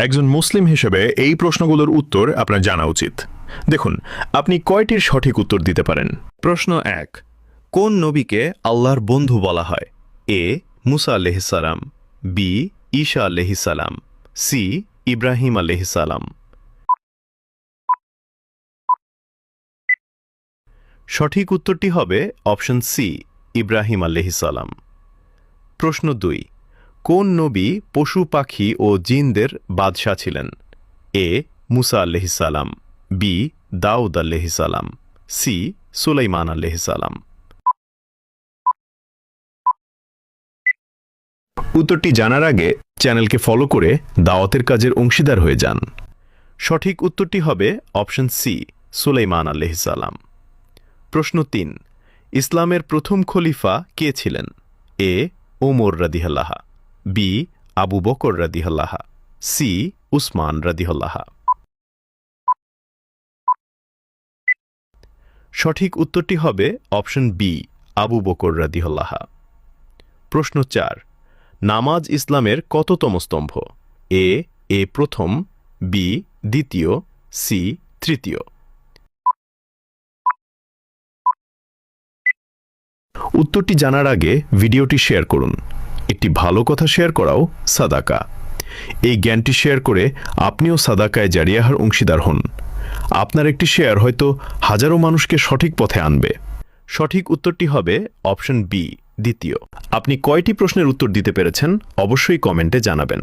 একজন মুসলিম হিসেবে এই প্রশ্নগুলোর উত্তর আপনার জানা উচিত। দেখুন, আপনি কয়টির সঠিক উত্তর দিতে পারেন। প্রশ্ন 1, কোন নবীকে আল্লাহর বন্ধু বলা হয়? এ মুসা আলাইহিসসালাম, বি ঈসা আলাইহিসসালাম, সি ইব্রাহিম আলাইহিসসালাম। সঠিক উত্তরটি হবে অপশন সি, ইব্রাহিম আলাইহিসসালাম। প্রশ্ন 2, কোন নবী পশু পাখি ও জিনদের বাদশাহ ছিলেন? এ মুসা আলাইহিসসালাম, বি দাউদ আলাইহিসসালাম, সি সুলাইমান আলাইহিসসালাম। উত্তরটি জানার আগে চ্যানেলকে ফলো করে দাওয়াতের কাজের অংশীদার হয়ে যান। সঠিক উত্তরটি হবে অপশন সি, সুলাইমান আলাইহিসসালাম। প্রশ্ন 3, ইসলামের প্রথম খলিফা কে ছিলেন? এ ওমর রাদিয়াল্লাহ, বি আবু বকর রাদিয়াল্লাহ, সি উসমান রাদিয়াল্লাহ। সঠিক উত্তরটি হবে অপশন বি, আবু বকর রাদিয়াল্লাহ। প্রশ্ন 4, নামাজ ইসলামের কততম স্তম্ভ? এ প্রথম, বি দ্বিতীয়, সি তৃতীয়। উত্তরটি জানার আগে ভিডিওটি শেয়ার করুন। একটি ভালো কথা শেয়ার করাও সাদাকা। এই জ্ঞানটি শেয়ার করে আপনিও সাদাকায় জারিয়াহার অংশীদার হন। আপনার একটি শেয়ার হয়তো হাজারো মানুষকে সঠিক পথে আনবে। সঠিক উত্তরটি হবে অপশন বি, দ্বিতীয়। আপনি কয়টি প্রশ্নের উত্তর দিতে পেরেছেন অবশ্যই কমেন্টে জানাবেন।